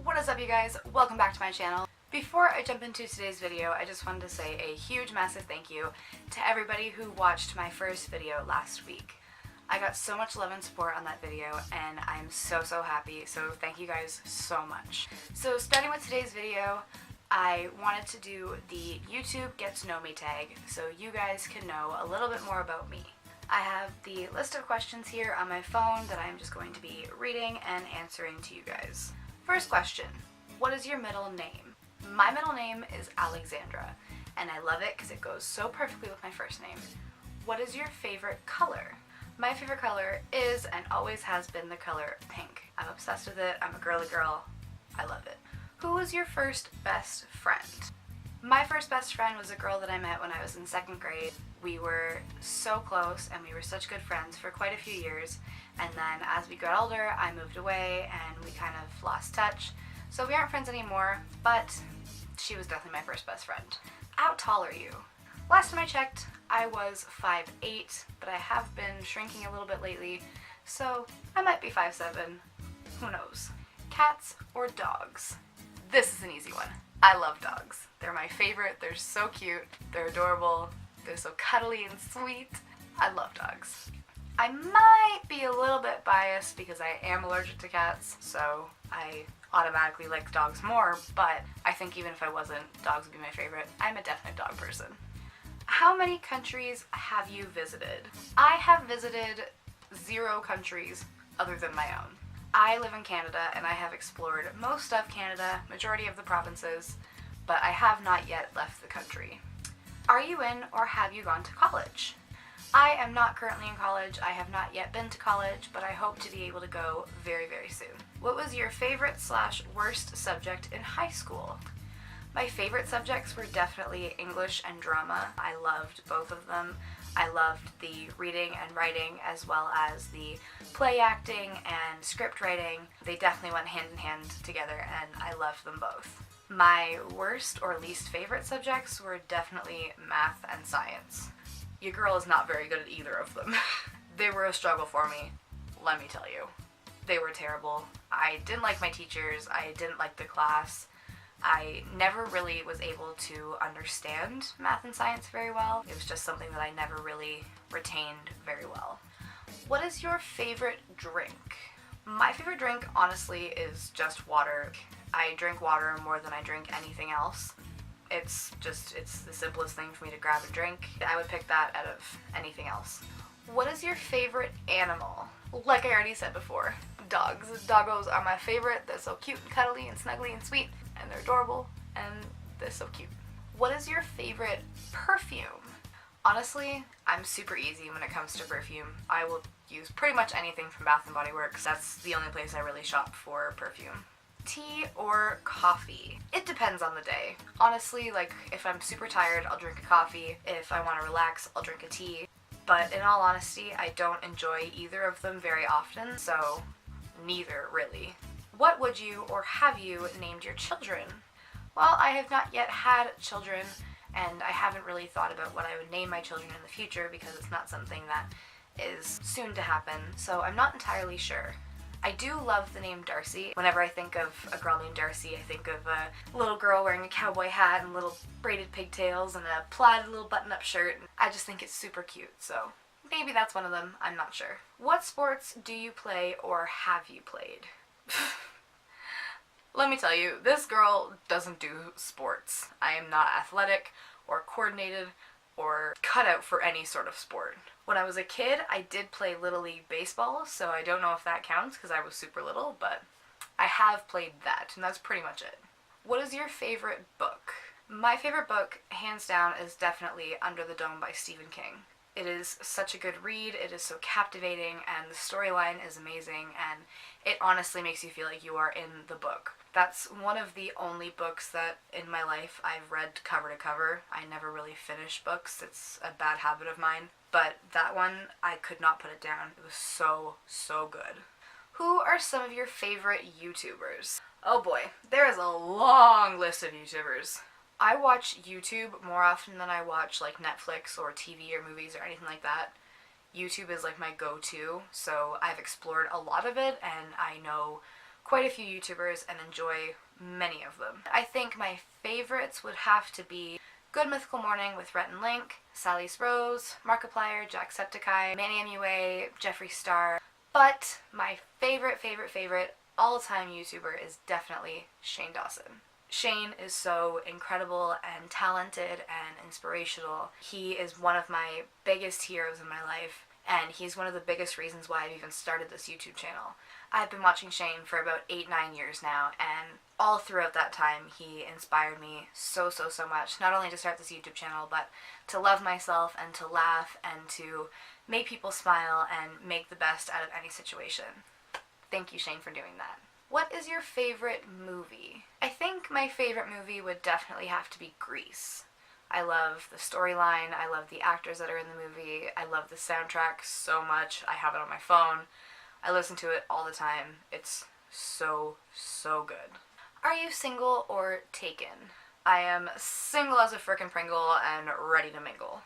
What is up, you guys? Welcome back to my channel. Before I jump into today's video, I just wanted to say a huge massive thank you to everybody who watched my first video last week. I got so much love and support on that video and I'm so happy, so thank you guys so much. So starting with today's video, I wanted to do the YouTube Get to Know Me tag so you guys can know a little bit more about me. I have the list of questions here on my phone that I'm just going to be reading and answering to you guys. First question, what is your middle name? My middle name is Alexandra, and I love it because it goes so perfectly with my first name. What is your favorite color? My favorite color is and always has been the color pink. I'm obsessed with it, I'm a girly girl, I love it. Who was your first best friend? My first best friend was a girl that I met when I was in 2nd grade. We were so close and we were such good friends for quite a few years, and then as we got older I moved away and we kind of lost touch, so we aren't friends anymore, but she was definitely my first best friend. How tall are you? Last time I checked I was 5'8", but I have been shrinking a little bit lately, so I might be 5'7", who knows. Cats or dogs? This is an easy one. I love dogs. They're my favorite, they're so cute, they're adorable, they're so cuddly and sweet. I love dogs. I might be a little bit biased because I am allergic to cats, so I automatically like dogs more, but I think even if I wasn't, dogs would be my favorite. I'm a definite dog person. How many countries have you visited? I have visited 0 countries other than my own. I live in Canada and I have explored most of Canada, majority of the provinces, but I have not yet left the country. Are you in or have you gone to college? I am not currently in college. I have not yet been to college, but I hope to be able to go very soon. What was your favorite / worst subject in high school? My favorite subjects were definitely English and drama. I loved both of them. I loved the reading and writing as well as the play acting and script writing. They definitely went hand in hand together and I loved them both. My worst or least favorite subjects were definitely math and science. Your girl is not very good at either of them. They were a struggle for me, let me tell you. They were terrible. I didn't like my teachers, I didn't like the class. I never really was able to understand math and science very well. It was just something that I never really retained very well. What is your favorite drink? My favorite drink, honestly, is just water. I drink water more than I drink anything else. It's the simplest thing for me to grab and drink. I would pick that out of anything else. What is your favorite animal? Like I already said before, dogs. Doggos are my favorite. They're so cute and cuddly and snuggly and sweet, and they're adorable, and they're so cute. What is your favorite perfume? Honestly, I'm super easy when it comes to perfume. I will use pretty much anything from Bath & Body Works. That's the only place I really shop for perfume. Tea or coffee? It depends on the day. Honestly, like if I'm super tired, I'll drink a coffee. If I want to relax, I'll drink a tea. But in all honesty, I don't enjoy either of them very often, so neither really. What would you or have you named your children? Well, I have not yet had children, and I haven't really thought about what I would name my children in the future because it's not something that is soon to happen, so I'm not entirely sure. I do love the name Darcy. Whenever I think of a girl named Darcy, I think of a little girl wearing a cowboy hat and little braided pigtails and a plaid little button-up shirt. I just think it's super cute, so maybe that's one of them, I'm not sure. What sports do you play or have you played? Let me tell you, this girl doesn't do sports. I am not athletic or coordinated or cut out for any sort of sport. When I was a kid, I did play Little League Baseball, so I don't know if that counts because I was super little, but I have played that, and that's pretty much it. What is your favorite book? My favorite book, hands down, is definitely Under the Dome by Stephen King. It is such a good read, it is so captivating, and the storyline is amazing, and it honestly makes you feel like you are in the book. That's one of the only books that in my life I've read cover to cover. I never really finish books, it's a bad habit of mine, but that one, I could not put it down. It was so good. Who are some of your favorite YouTubers? Oh boy, there is a long list of YouTubers. I watch YouTube more often than I watch like Netflix or TV or movies or anything like that. YouTube is like my go-to, so I've explored a lot of it and I know quite a few YouTubers and enjoy many of them. I think my favorites would have to be Good Mythical Morning with Rhett and Link, Sally's Rose, Markiplier, Jacksepticeye, Manny MUA, Jeffree Star, but my favorite all-time YouTuber is definitely Shane Dawson. Shane is so incredible and talented and inspirational. He is one of my biggest heroes in my life, and he's one of the biggest reasons why I've even started this YouTube channel. I've been watching Shane for about 8-9 years now, and all throughout that time he inspired me so much, not only to start this YouTube channel, but to love myself and to laugh and to make people smile and make the best out of any situation. Thank you, Shane, for doing that. What is your favorite movie? I think my favorite movie would definitely have to be Grease. I love the storyline, I love the actors that are in the movie, I love the soundtrack so much. I have it on my phone. I listen to it all the time. It's so good. Are you single or taken? I am single as a frickin' Pringle and ready to mingle.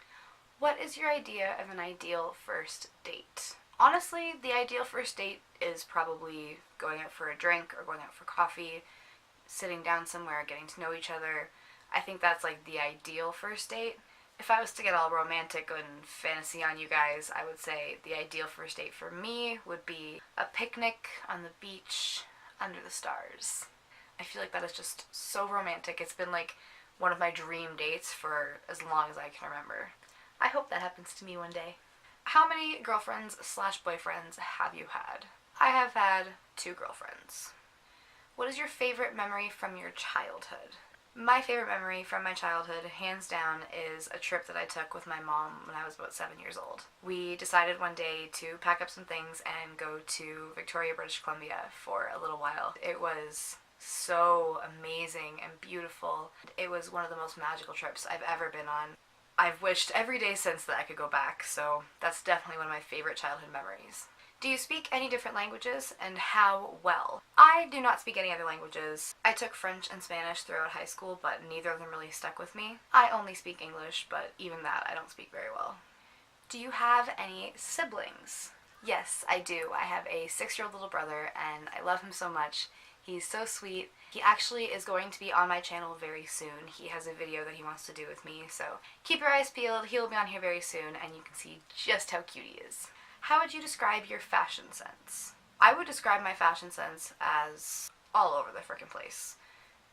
What is your idea of an ideal first date? Honestly, the ideal first date is probably going out for a drink or going out for coffee, sitting down somewhere, getting to know each other. I think that's like the ideal first date. If I was to get all romantic and fantasy on you guys, I would say the ideal first date for me would be a picnic on the beach under the stars. I feel like that is just so romantic. It's been like one of my dream dates for as long as I can remember. I hope that happens to me one day. How many girlfriends/boyfriends have you had? I have had 2 girlfriends. What is your favorite memory from your childhood? My favorite memory from my childhood, hands down, is a trip that I took with my mom when I was about 7 years old. We decided one day to pack up some things and go to Victoria, British Columbia for a little while. It was so amazing and beautiful. It was one of the most magical trips I've ever been on. I've wished every day since that I could go back, so that's definitely one of my favorite childhood memories. Do you speak any different languages, and how well? I do not speak any other languages. I took French and Spanish throughout high school, but neither of them really stuck with me. I only speak English, but even that I don't speak very well. Do you have any siblings? Yes, I do. I have a 6-year-old little brother, and I love him so much. He's so sweet. He actually is going to be on my channel very soon. He has a video that he wants to do with me, so keep your eyes peeled. He'll be on here very soon, and you can see just how cute he is. How would you describe your fashion sense? I would describe my fashion sense as all over the frickin' place.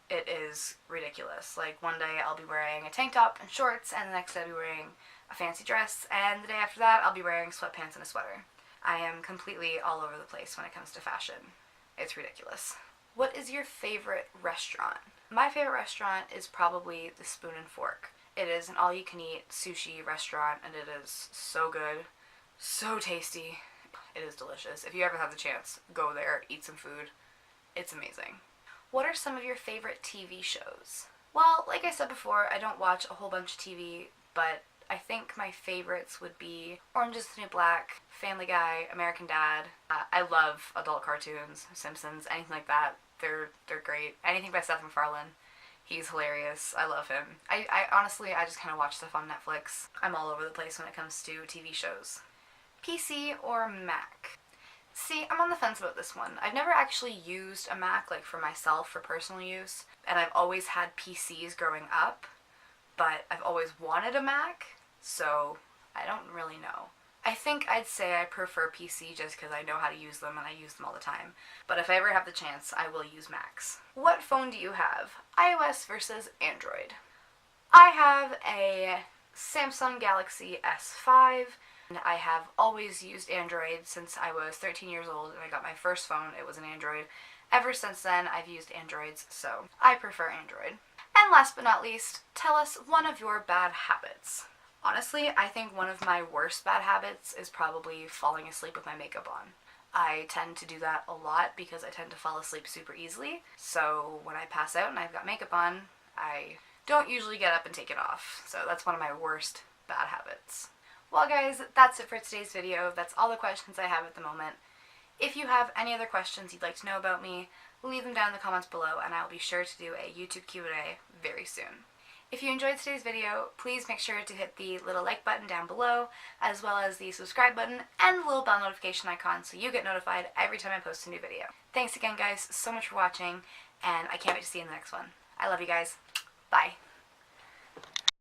It is ridiculous. Like, one day I'll be wearing a tank top and shorts, and the next day I'll be wearing a fancy dress, and the day after that I'll be wearing sweatpants and a sweater. I am completely all over the place when it comes to fashion. It's ridiculous. What is your favorite restaurant? My favorite restaurant is probably the Spoon and Fork. It is an all-you-can-eat sushi restaurant, and it is so good. So tasty. It is delicious. If you ever have the chance, go there, eat some food. It's amazing. What are some of your favorite TV shows? Well, like I said before, I don't watch a whole bunch of TV, but I think my favorites would be Orange is the New Black, Family Guy, American Dad. I love adult cartoons, Simpsons, anything like that. They're great. Anything by Seth MacFarlane. He's hilarious. I love him. I honestly, I just kind of watch stuff on Netflix. I'm all over the place when it comes to TV shows. PC or Mac? See, I'm on the fence about this one. I've never actually used a Mac, like, for myself, for personal use, and I've always had PCs growing up, but I've always wanted a Mac, so I don't really know. I think I'd say I prefer PC just because I know how to use them and I use them all the time, but if I ever have the chance, I will use Macs. What phone do you have? iOS versus Android? I have a Samsung Galaxy S5. I have always used Android since I was 13 years old and I got my first phone. It was an Android. Ever since then, I've used Androids, so I prefer Android. And last but not least, tell us one of your bad habits. Honestly, I think one of my worst bad habits is probably falling asleep with my makeup on. I tend to do that a lot because I tend to fall asleep super easily, so when I pass out and I've got makeup on, I don't usually get up and take it off, so that's one of my worst bad habits. Well guys, that's it for today's video. That's all the questions I have at the moment. If you have any other questions you'd like to know about me, leave them down in the comments below and I'll be sure to do a YouTube Q&A very soon. If you enjoyed today's video, please make sure to hit the little like button down below, as well as the subscribe button and the little bell notification icon so you get notified every time I post a new video. Thanks again guys so much for watching, and I can't wait to see you in the next one. I love you guys. Bye.